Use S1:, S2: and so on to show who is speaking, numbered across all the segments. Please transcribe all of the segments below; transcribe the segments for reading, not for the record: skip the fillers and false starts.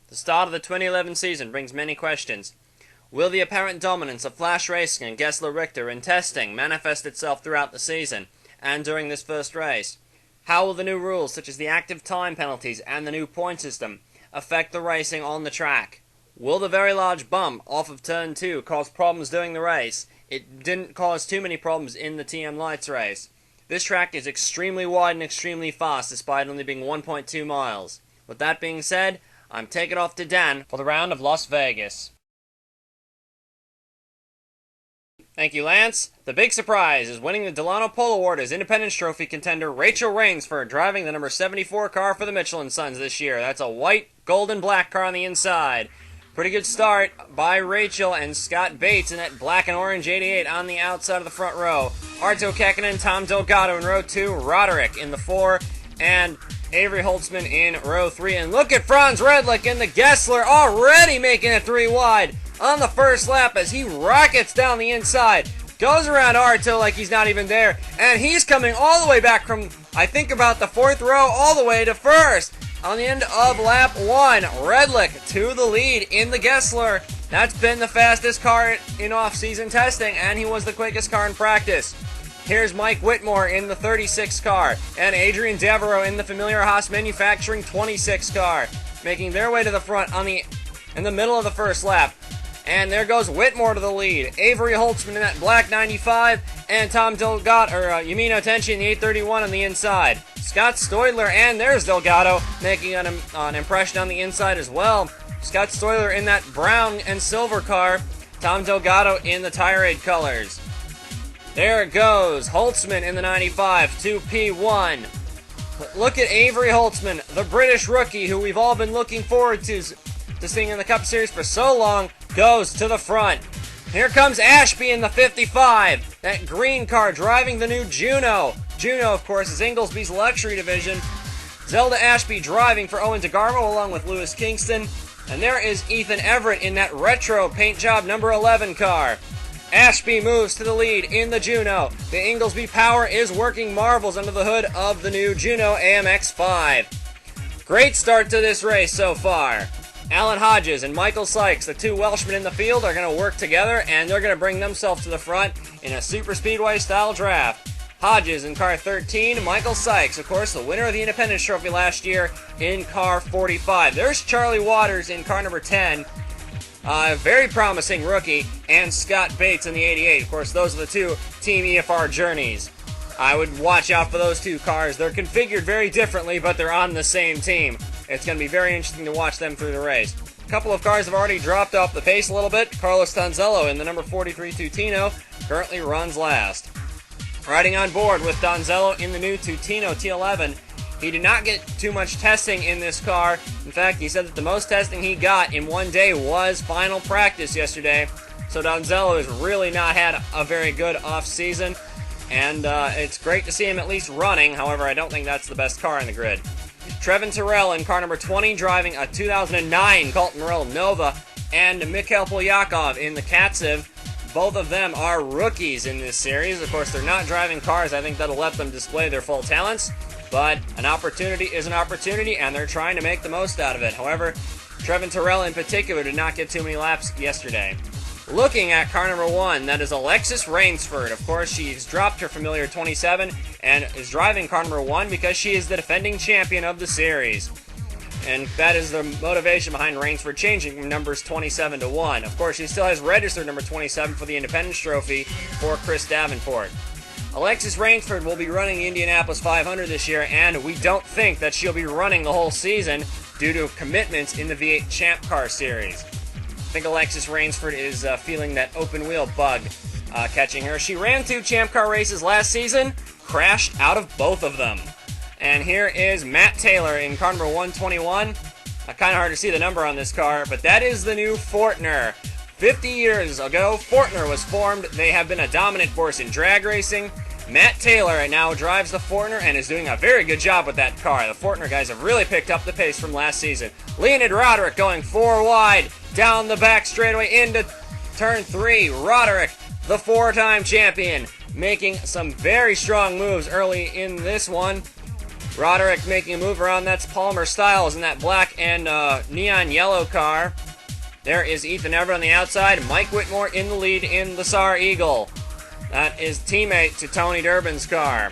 S1: The start of the 2011 season brings many questions. Will the apparent dominance of Flash Racing and Gessler Richter in testing manifest itself throughout the season and during this first race? How will the new rules, such as the active time penalties and the new point system, affect the racing on the track? Will the very large bump off of Turn 2 cause problems during the race? It didn't cause too many problems in the TM Lights race. This track is extremely wide and extremely fast, despite only being 1.2 miles. With that being said, I'm taking off to Dan for the round of Las Vegas. Thank you, Lance. The big surprise is winning the Delano Pole Award as Independence Trophy contender Rachel Rainsford, driving the number 74 car for the Michelin Sons this year. That's a white, gold, and black car on the inside. Pretty good start by Rachel and Scott Bates in that black and orange 88 on the outside of the front row. Arto Kekkonen, Tom Delgado in row 2, Roderick in the 4, and Avery Holtzmann in row 3. And look at Franz Redlich in the Gessler already making it 3 wide on the first lap as he rockets down the inside. Goes around Arto like he's not even there. And he's coming all the way back from, I think, about the 4th row all the way to 1st. On the end of lap 1, Redlich to the lead in the Gessler. That's been the fastest car in off-season testing, and he was the quickest car in practice. Here's Mike Whitmore in the 36 car, and Adrian Devereaux in the familiar Haas Manufacturing 26 car, making their way to the front in the middle of the first lap. And there goes Whitmore to the lead. Avery Holtzmann in that black 95, and Tom Delgado, Yamino Tenchi in the 831 on the inside. Scott Stoidler, and there's Delgado, making an impression on the inside as well. Scott Stoidler in that brown and silver car. Tom Delgado in the Tirade colors. There it goes. Holtzmann in the 95 to P1. Look at Avery Holtzmann, the British rookie who we've all been looking forward to seeing in the Cup Series for so long, goes to the front. Here comes Ashby in the 55. That green car driving the new Juno. Juno, of course, is Inglesby's luxury division. Zelda Ashby driving for Owen DeGarmo along with Lewis Kingston. And there is Ethan Everett in that retro paint job number 11 car. Ashby moves to the lead in the Juno. The Inglesby power is working marvels under the hood of the new Juno AMX-5. Great start to this race so far. Alan Hodges and Michael Sykes, the two Welshmen in the field, are going to work together, and they're going to bring themselves to the front in a super speedway style draft. Hodges in car 13, Michael Sykes, of course, the winner of the Independence Trophy last year in car 45. There's Charlie Waters in car number 10, a very promising rookie, and Scott Bates in the 88. Of course, those are the two Team EFR journeys. I would watch out for those two cars. They're configured very differently, but they're on the same team. It's going to be very interesting to watch them through the race. A couple of cars have already dropped off the pace a little bit. Carlos Donzello in the number 43 Tutino currently runs last. Riding on board with Donzello in the new Tutino T11. He did not get too much testing in this car. In fact, he said that the most testing he got in one day was final practice yesterday. So Donzello has really not had a very good off-season. And it's great to see him at least running. However, I don't think that's the best car in the grid. Trevin Terrell in car number 20 driving a 2009 Colton Morel Nova, and Mikhail Polyakov in the Katsev. Both of them are rookies in this series. Of course, they're not driving cars. I think that'll let them display their full talents, but an opportunity is an opportunity, and they're trying to make the most out of it. However, Trevin Terrell in particular did not get too many laps yesterday. Looking at car number 1, that is Alexis Rainsford. Of course, she's dropped her familiar 27 and is driving car number 1 because she is the defending champion of the series. And that is the motivation behind Rainsford changing from numbers 27 to 1. Of course, she still has registered number 27 for the Independence Trophy for Chris Davenport. Alexis Rainsford will be running the Indianapolis 500 this year, and we don't think that she'll be running the whole season due to commitments in the V8 Champ Car Series. I think Alexis Rainsford is feeling that open wheel bug catching her. She ran 2 Champ Car races last season, crashed out of both of them. And here is Matt Taylor in car number 121. Kind of hard to see the number on this car, but that is the new Fortner. 50 years ago, Fortner was formed. They have been a dominant force in drag racing. Matt Taylor now drives the Fortner and is doing a very good job with that car. The Fortner guys have really picked up the pace from last season. Leonid Roderick going 4 wide down the back straightaway into turn 3. Roderick, the 4-time champion, making some very strong moves early in this one. Roderick making a move around. That's Palmer Styles in that black and neon yellow car. There is Ethan Everett on the outside. Mike Whitmore in the lead in the SAR Eagle. That is teammate to Tony Durbin's car.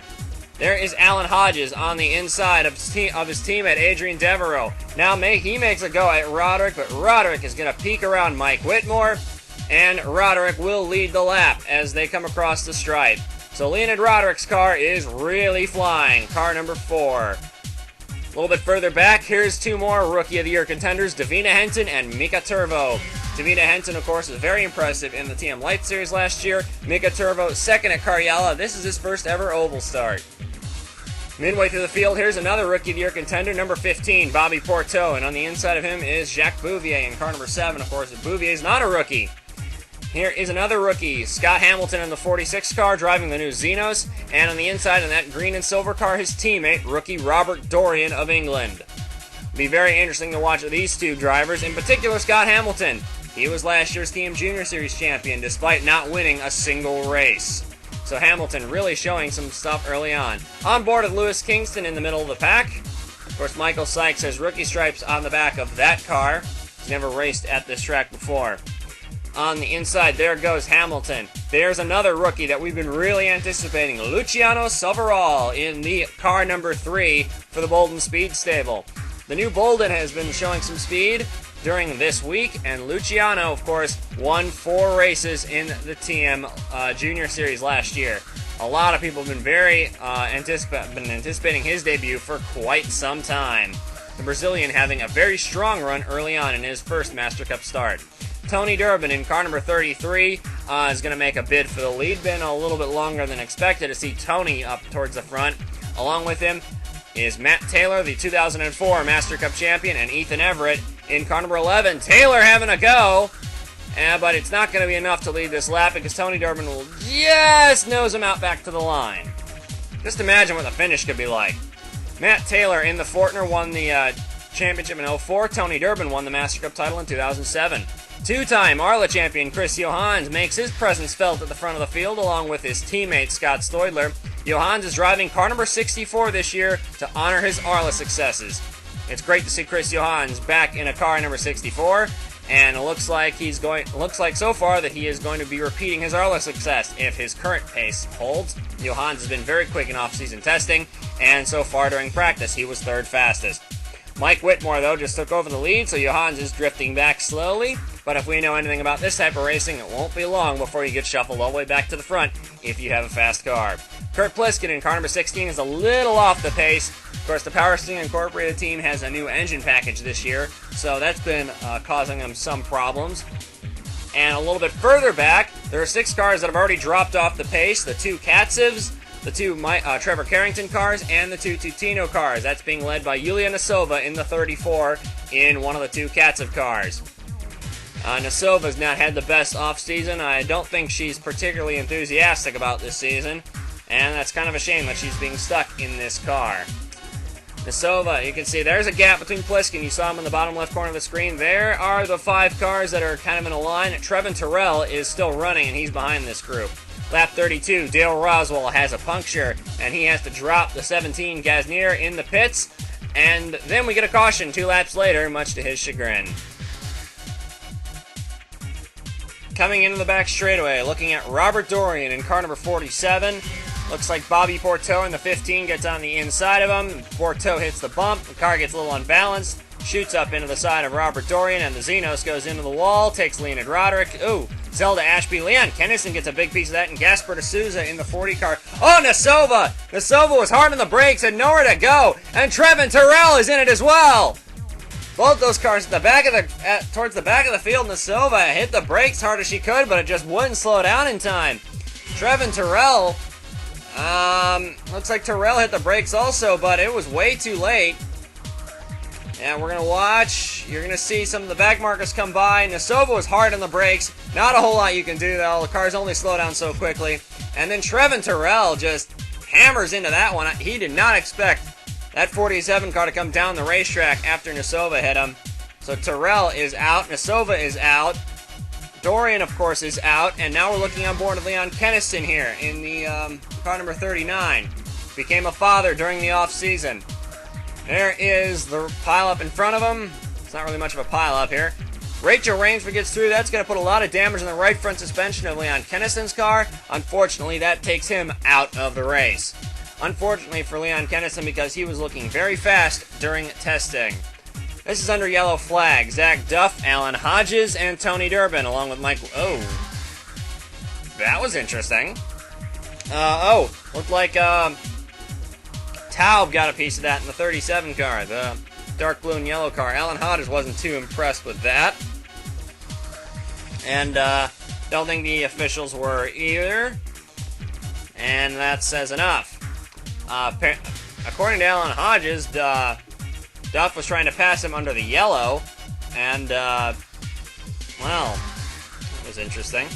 S1: There is Alan Hodges on the inside of his teammate, Adrian Devereaux. Now he makes a go at Roderick, but Roderick is going to peek around Mike Whitmore, and Roderick will lead the lap as they come across the stripe. So Leonid Roderick's car is really flying, car number 4. A little bit further back, here's 2 more Rookie of the Year contenders, Davina Henton and Mika Turvo. Davina Henton, of course, was very impressive in the TM Light Series last year. Mika Turvo, second at Karyala. This is his first ever oval start. Midway through the field, here's another Rookie of the Year contender, number 15, Bobby Porteau. And on the inside of him is Jacques Bouvier in car number 7. Of course, Bouvier is not a rookie. Here is another rookie, Scott Hamilton in the 46 car, driving the new Xenos. And on the inside in that green and silver car, his teammate, rookie Robert Dorian of England. It'll be very interesting to watch these 2 drivers, in particular Scott Hamilton. He was last year's TM Junior Series champion, despite not winning a single race. So Hamilton really showing some stuff early on. On board with Lewis Kingston in the middle of the pack. Of course, Michael Sykes has rookie stripes on the back of that car. He's never raced at this track before. On the inside, there goes Hamilton. There's another rookie that we've been really anticipating, Luciano Silveral in the car number 3 for the Bolden Speed Stable. The new Bolden has been showing some speed during this week, and Luciano, of course, won 4 races in the TM Junior Series last year. A lot of people have been very anticipating his debut for quite some time. The Brazilian having a very strong run early on in his first Master Cup start. Tony Durbin in car number 33 is going to make a bid for the lead. Been a little bit longer than expected to see Tony up towards the front. Along with him is Matt Taylor, the 2004 Master Cup champion, and Ethan Everett in car number 11. Taylor having a go, but it's not going to be enough to lead this lap because Tony Durbin will just nose him out back to the line. Just imagine what the finish could be like. Matt Taylor in the Fortner won the championship in 2004. Tony Durbin won the Master Cup title in 2007. 2-time Arla champion Chris Johans makes his presence felt at the front of the field along with his teammate Scott Stoidler. Johans is driving car number 64 this year to honor his Arla successes. It's great to see Chris Johans back in a car number 64, and it looks like so far that he is going to be repeating his Arla success if his current pace holds. Johans has been very quick in off-season testing, and so far during practice he was 3rd fastest. Mike Whitmore, though, just took over the lead, so Johans is drifting back slowly. But if we know anything about this type of racing, it won't be long before you get shuffled all the way back to the front if you have a fast car. Kurt Pliskin in car number 16 is a little off the pace. Of course, the Power Steering Incorporated team has a new engine package this year, so that's been causing them some problems. And a little bit further back, there are 6 cars that have already dropped off the pace. The 2 Katsevs, the 2 Trevor Carrington cars, and the 2 Tutino cars. That's being led by Yulia Nasova in the 34 in one of the 2 Katsev cars. Nasova's not had the best off-season. I don't think she's particularly enthusiastic about this season, and that's kind of a shame that she's being stuck in this car. Nasova, you can see there's a gap between Pliskin. You saw him in the bottom left corner of the screen. There are the 5 cars that are kind of in a line. Trevin Terrell is still running, and he's behind this group. Lap 32, Dale Roswell has a puncture, and he has to drop the 17 Gaznier in the pits, and then we get a caution 2 laps later, much to his chagrin. Coming into the back straightaway, looking at Robert Dorian in car number 47. Looks like Bobby Porteau in the 15 gets on the inside of him. Porteau hits the bump, the car gets a little unbalanced, shoots up into the side of Robert Dorian, and the Xenos goes into the wall, takes Leonid Roderick. Ooh, Zelda Ashby. Leon Kennison gets a big piece of that, and Gasper D'Souza in the 40 car. Oh, Nasova! Nasova was hard on the brakes and nowhere to go, and Trevin Terrell is in it as well! Both those cars at the back of towards the back of the field. Nasova hit the brakes hard as she could, but it just wouldn't slow down in time. Trevin Terrell, looks like Terrell hit the brakes also, but it was way too late. And we're going to watch. You're going to see some of the back markers come by. Nasova was hard on the brakes. Not a whole lot you can do, though. The cars only slow down so quickly. And then Trevin Terrell just hammers into that one. He did not expect that 47 car to come down the racetrack after Nasova hit him. So Terrell is out. Nasova is out. Dorian, of course, is out. And now we're looking on board with Leon Kennison here in the car number 39. Became a father during the off-season. There is the pileup in front of him. It's not really much of a pileup here. Rachel Rainsford gets through. That's going to put a lot of damage on the right front suspension of Leon Kennison's car. Unfortunately, that takes him out of the race. Unfortunately for Leon Kennison, because he was looking very fast during testing. This is under yellow flag. Zach Duff, Alan Hodges, and Tony Durbin, along with Mike... Oh. That was interesting. Looked like Taub got a piece of that in the 37 car, the dark blue and yellow car. Alan Hodges wasn't too impressed with that. And don't think the officials were either. And that says enough. According to Alan Hodges, Duff was trying to pass him under the yellow. And, well, that was interesting.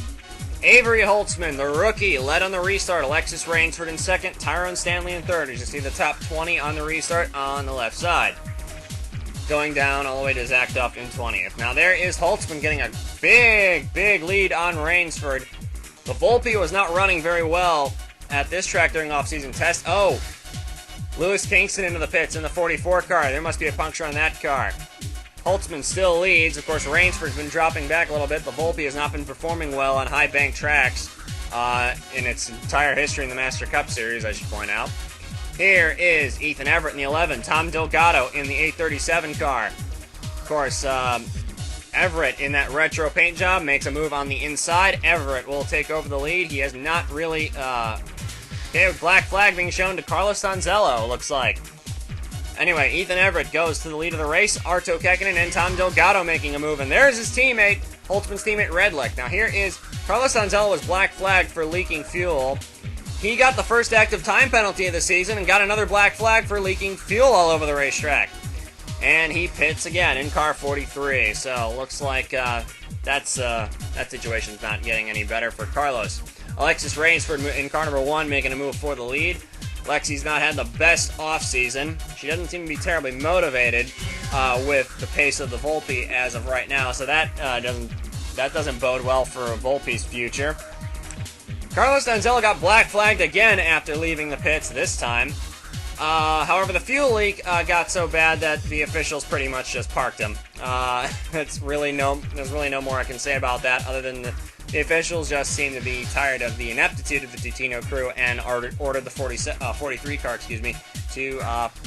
S1: Avery Holtzmann, the rookie, led on the restart. Alexis Rainsford in second. Tyrone Stanley in third. As you see the top 20 on the restart on the left side. Going down all the way to Zach Duff in 20th. Now there is Holtzmann getting a big lead on Rainsford. The Volpe was not running very well at this track during off-season test. Oh, Lewis Kingston into the pits in the 44 car. There must be a puncture on that car. Holtzmann still leads. Of course, Rainsford's been dropping back a little bit. The Volpe has not been performing well on high bank tracks in its entire history in the Master Cup Series, I should point out. Here is Ethan Everett in the 11. Tom Delgado in the 837 car. Of course, Everett in that retro paint job makes a move on the inside. Everett will take over the lead. He has not really... okay, black flag being shown to Carlos Donzello, looks like. Anyway, Ethan Everett goes to the lead of the race. Arto Kekkonen and Tom Delgado making a move. And there's his teammate, Holtzmann's teammate Redlich. Now here is... Carlos Donzello was black flagged for leaking fuel. He got the first active time penalty of the season and got another black flag for leaking fuel all over the racetrack. And he pits again in car 43. So looks like that situation's not getting any better for Carlos. Alexis Rainsford in car number 1 making a move for the lead. Lexi's not had the best off-season. She doesn't seem to be terribly motivated with the pace of the Volpe as of right now, so that doesn't bode well for Volpe's future. Carlos Donzello got black flagged again after leaving the pits this time. However, the fuel leak got so bad that the officials pretty much just parked him. There's really no more I can say about that other than the officials just seem to be tired of the ineptitude of the Tutino crew and ordered the 43 car, to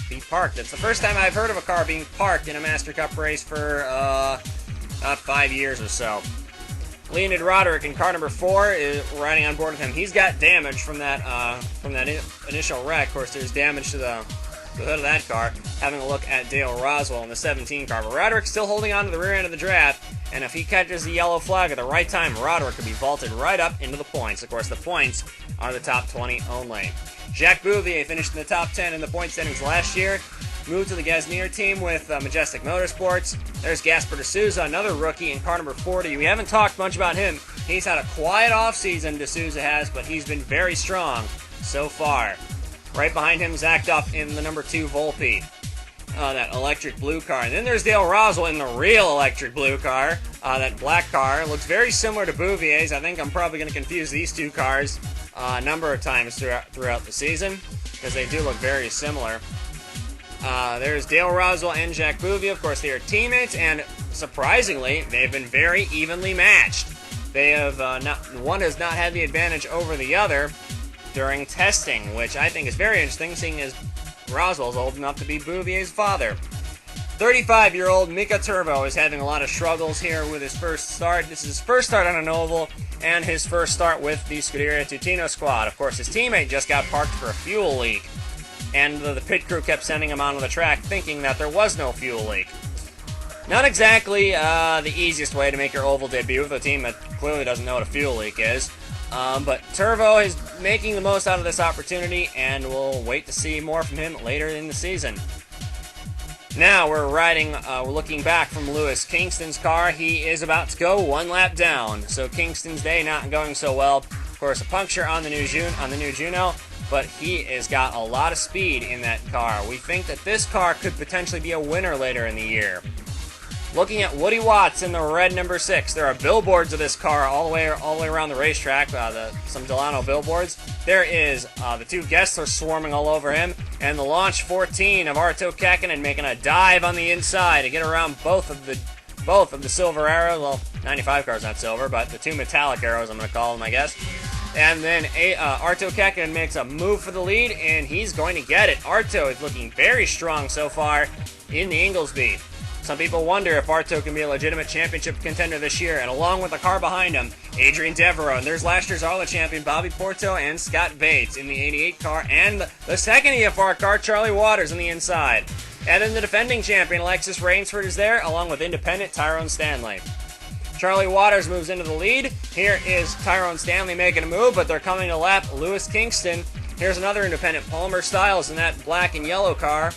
S1: be parked. It's the first time I've heard of a car being parked in a Master Cup race for about 5 years or so. Leonid Roderick in car number 4 is riding on board with him. He's got damage from that initial wreck. Of course, there's damage to the hood of that car. Having a look at Dale Roswell in the 17 car. But Roderick's still holding on to the rear end of the draft, and if he catches the yellow flag at the right time, Roderick could be vaulted right up into the points. Of course, the points are the top 20 only. Jacques Bouvier finished in the top 10 in the point standings last year. Moved to the Gasnier team with Majestic Motorsports. There's Gasper D'Souza, another rookie in car number 40. We haven't talked much about him. He's had a quiet offseason, D'Souza has, but he's been very strong so far. Right behind him, Zach Duff in the number 2 Volpe. That electric blue car. And then there's Dale Roswell in the real electric blue car. That black car. Looks very similar to Bouvier's. I think I'm probably going to confuse these two cars a number of times throughout the season, because they do look very similar. There's Dale Roswell and Jacques Bouvier. Of course, they are teammates, and surprisingly, they've been very evenly matched. They have one has not had the advantage over the other during testing, which I think is very interesting, seeing as Roswell's old enough to be Bouvier's father. 35-year-old Mika Turvo is having a lot of struggles here with his first start. This is his first start on an oval, and his first start with the Scuderia Tutino squad. Of course, his teammate just got parked for a fuel leak, and the pit crew kept sending him onto the track thinking that there was no fuel leak. Not exactly the easiest way to make your oval debut with a team that clearly doesn't know what a fuel leak is. But Turvo is making the most out of this opportunity, and we'll wait to see more from him later in the season. Now we're looking back from Lewis Kingston's car. He is about to go one lap down, so Kingston's day not going so well. Of course, a puncture on the new Juno, but he has got a lot of speed in that car. We think that this car could potentially be a winner later in the year. Looking at Woody Watts in the red number 6. There are billboards of this car all the way around the racetrack. Some Delano billboards. There is the 2 Gesslers swarming all over him, and the launch 14 of Arto Käkkinen making a dive on the inside to get around both of the silver arrows. Well, 95 car's not silver, but the 2 metallic arrows, I'm going to call them, I guess. And then Arto Käkkinen makes a move for the lead, and he's going to get it. Arto is looking very strong so far in the Inglesby. Some people wonder if Arto can be a legitimate championship contender this year, and along with the car behind him, Adrian Devereaux, and there's last year's Arla champion Bobby Porto and Scott Bates in the 88 car, and the second EFR car, Charlie Waters, on the inside. And then the defending champion, Alexis Rainsford, is there, along with independent Tyrone Stanley. Charlie Waters moves into the lead. Here is Tyrone Stanley making a move, but they're coming to lap Lewis Kingston. Here's another independent, Palmer Styles, in that black and yellow car.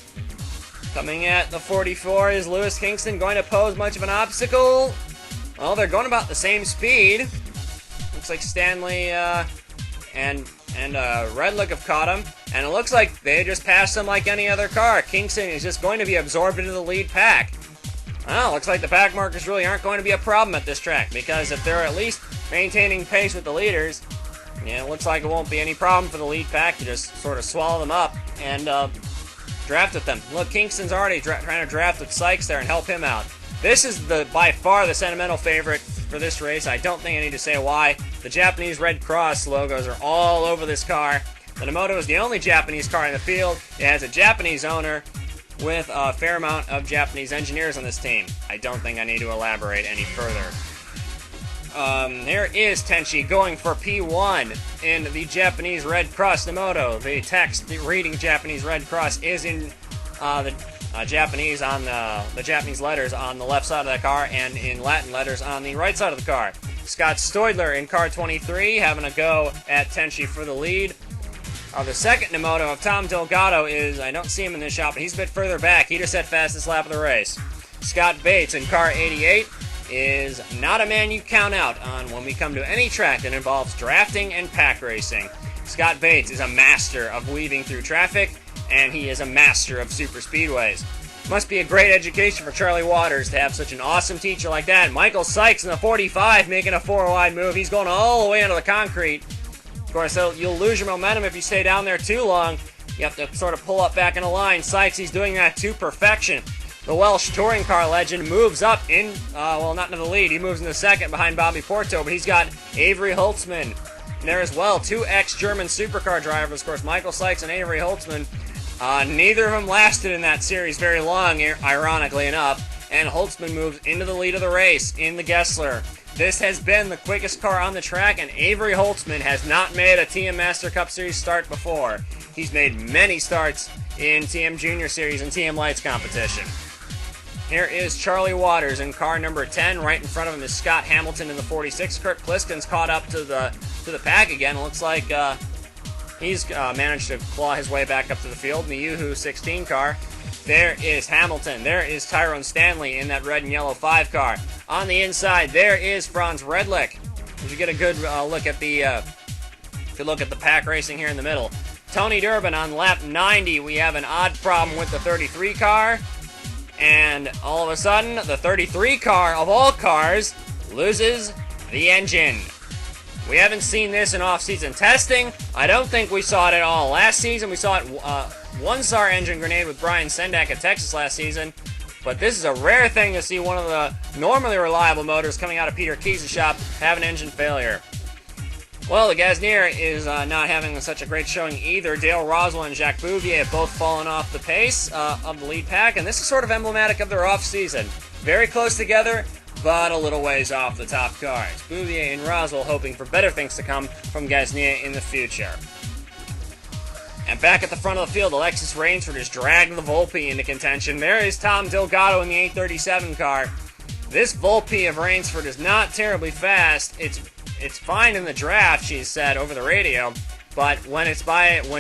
S1: Coming at the 44 is Lewis Kingston, going to pose much of an obstacle. Well, they're going about the same speed. Looks like Stanley and Redlich have caught him, and it looks like they just passed him like any other car. Kingston is just going to be absorbed into the lead pack. Well, looks like the pack markers really aren't going to be a problem at this track, because if they're at least maintaining pace with the leaders, yeah, it looks like it won't be any problem for the lead pack to just sort of swallow them up and draft with them. Look, Kingston's already trying to draft with Sykes there and help him out. This is by far the sentimental favorite for this race. I don't think I need to say why. The Japanese Red Cross logos are all over this car. The Nemoto is the only Japanese car in the field. It has a Japanese owner with a fair amount of Japanese engineers on this team. I don't think I need to elaborate any further. There is Tenchi going for P1 in the Japanese Red Cross Nemoto. The text reading Japanese Red Cross is in the Japanese on the Japanese letters on the left side of that car, and in Latin letters on the right side of the car. Scott Stoidler in car 23 having a go at Tenchi for the lead. The second Nemoto of Tom Delgado is, I don't see him in this shot, but he's a bit further back. He just had fastest lap of the race. Scott Bates in car 88 is not a man you count out on when we come to any track that involves drafting and pack racing. Scott Bates is a master of weaving through traffic, and he is a master of super speedways. Must be a great education for Charlie Waters to have such an awesome teacher like that. Michael Sykes in the 45 making a 4-wide move. He's going all the way into the concrete. Of course, you'll lose your momentum if you stay down there too long. You have to sort of pull up back in a line. Sykes, he's doing that to perfection. The Welsh touring car legend moves up in, not into the lead. He moves in the second behind Bobby Porto, but he's got Avery Holtzmann there as well. 2 ex-German supercar drivers, of course, Michael Sykes and Avery Holtzmann. Neither of them lasted in that series very long, ironically enough, and Holtzmann moves into the lead of the race in the Gessler. This has been the quickest car on the track, and Avery Holtzmann has not made a TM Master Cup Series start before. He's made many starts in TM Junior Series and TM Lights competition. Here is Charlie Waters in car number 10. Right in front of him is Scott Hamilton in the 46. Kurt Pliskin's caught up to the pack again. It looks like he's managed to claw his way back up to the field in the Yoo-Hoo 16 car. There is Hamilton. There is Tyrone Stanley in that red and yellow 5 car. On the inside, there is Franz Redlich. If you get a good look at the pack racing here in the middle. Tony Durbin on lap 90. We have an odd problem with the 33 car. And all of a sudden, the 33 car, of all cars, loses the engine. We haven't seen this in off-season testing. I don't think we saw it at all last season. We saw it one-star engine grenade with Brian Sendak at Texas last season. But this is a rare thing to see one of the normally reliable motors coming out of Peter Keyes' shop have an engine failure. Well, the Gasnier is not having such a great showing either. Dale Roswell and Jacques Bouvier have both fallen off the pace of the lead pack, and this is sort of emblematic of their off-season. Very close together, but a little ways off the top cars. Bouvier and Roswell hoping for better things to come from Gasnier in the future. And back at the front of the field, Alexis Rainsford has dragged the Volpe into contention. There is Tom Delgado in the 837 car. This Volpe of Rainsford is not terribly fast. It's fine in the draft, she said over the radio, but when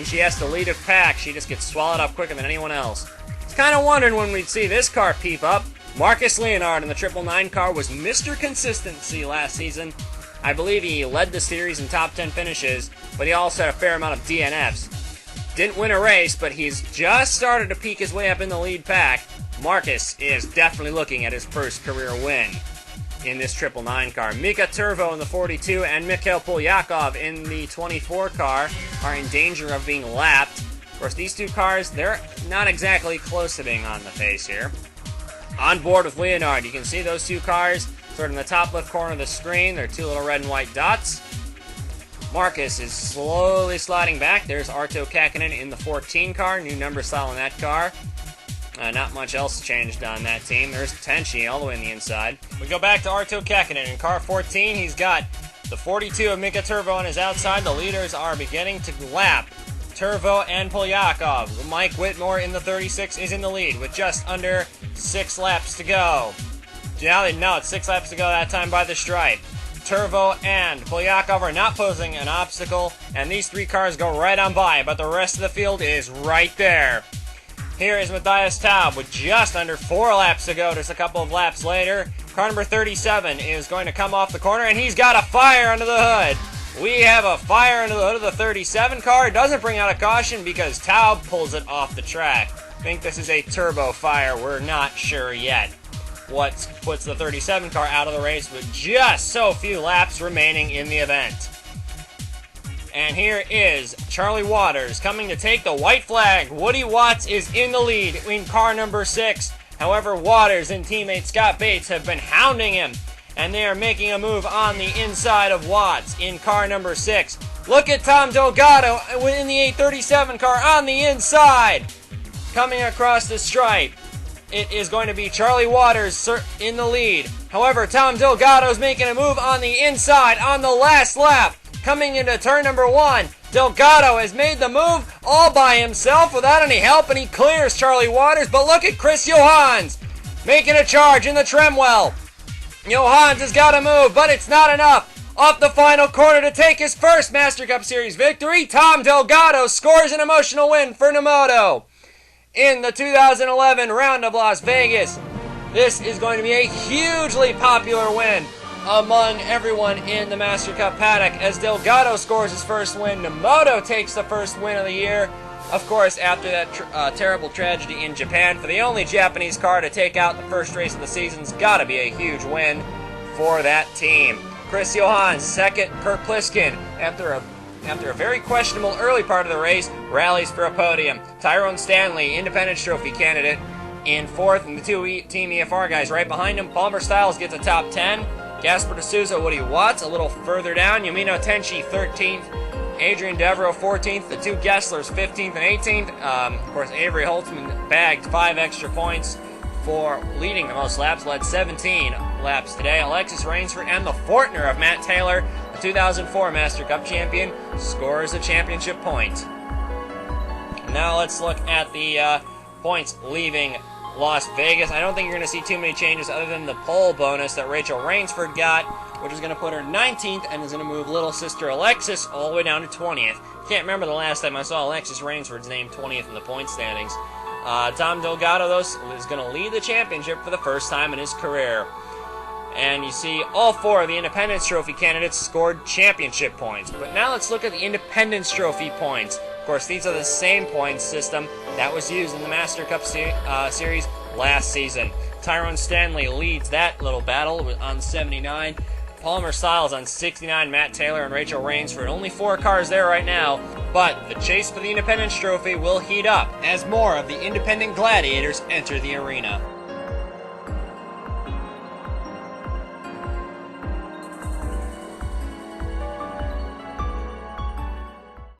S1: she has to lead a pack, she just gets swallowed up quicker than anyone else. I was kind of wondering when we'd see this car peep up. Marcus Leonard in the 999 car was Mr. Consistency last season. I believe he led the series in top 10 finishes, but he also had a fair amount of DNFs. Didn't win a race, but he's just started to peek his way up in the lead pack. Marcus is definitely looking at his first career win in this 999 car. Mika Turvo in the 42 and Mikhail Polyakov in the 24 car are in danger of being lapped. Of course, these two cars, they're not exactly close to being on the pace here. On board with Leonard, you can see those two cars sort of in the top left corner of the screen. They're two little red and white dots. Marcus is slowly sliding back. There's Arto Kakkonen in the 14 car, new number style in that car. Not much else changed on that team. There's Tenchi all the way on the inside. We go back to Arto Kakkonen. In car 14, he's got the 42 of Mika Turvo on his outside. The leaders are beginning to lap Turvo and Polyakov. Mike Whitmore in the 36 is in the lead with just under 6 laps to go. Now they know it's 6 laps to go that time by the stripe. Turvo and Polyakov are not posing an obstacle, and these three cars go right on by, but the rest of the field is right there. Here is Matthias Taub with just under 4 laps to go, just a couple of laps later. Car number 37 is going to come off the corner, and he's got a fire under the hood. We have a fire under the hood of the 37 car. It doesn't bring out a caution because Taub pulls it off the track. I think this is a turbo fire. We're not sure yet. What puts the 37 car out of the race with just so few laps remaining in the event. And here is Charlie Waters coming to take the white flag. Woody Watts is in the lead in car number 6. However, Waters and teammate Scott Bates have been hounding him, and they are making a move on the inside of Watts in car number 6. Look at Tom Delgado in the 837 car on the inside. Coming across the stripe, it is going to be Charlie Waters in the lead. However, Tom Delgado is making a move on the inside on the last lap. Coming into turn number 1, Delgado has made the move all by himself without any help, and he clears Charlie Waters. But look at Chris Johans making a charge in the Tremwell. Johans has got to move, but it's not enough. Off the final corner to take his first Master Cup Series victory, Tom Delgado scores an emotional win for Nemoto in the 2011 round of Las Vegas. This is going to be a hugely popular win among everyone in the Master Cup paddock as Delgado scores his first win. Nemoto takes the first win of the year. Of course, after that terrible tragedy in Japan, for the only Japanese car to take out the first race of the season's got to be a huge win for that team. Chris Johans, second. Kurt Pliskin, after a very questionable early part of the race, rallies for a podium. Tyrone Stanley, Independence Trophy candidate, in 4th, and the two Team EFR guys right behind him. Palmer Styles gets a top 10. Gaspar D'Souza, Woody Watts, a little further down. Yumino Tenchi, 13th. Adrian Devereaux, 14th. The two Gesslers, 15th and 18th. Of course, Avery Holtzmann bagged 5 extra points for leading the most laps, led 17 laps today. Alexis Rainsford and the Fortner of Matt Taylor, the 2004 Master Cup champion, scores a championship point. Now let's look at the points leaving Las Vegas. I don't think you're going to see too many changes other than the pole bonus that Rachel Rainsford got, which is going to put her 19th and is going to move little sister Alexis all the way down to 20th. Can't remember the last time I saw Alexis Rainsford's name 20th in the point standings. Tom Delgado, though, is going to lead the championship for the first time in his career. And you see all 4 of the Independence Trophy candidates scored championship points. But now let's look at the Independence Trophy points. Of course, these are the same points system that was used in the Master Cup Series last season. Tyrone Stanley leads that little battle on 79. Palmer Styles on 69, Matt Taylor and Rachel Rainsford. Only 4 cars there right now, but the chase for the Independence Trophy will heat up as more of the independent gladiators enter the arena.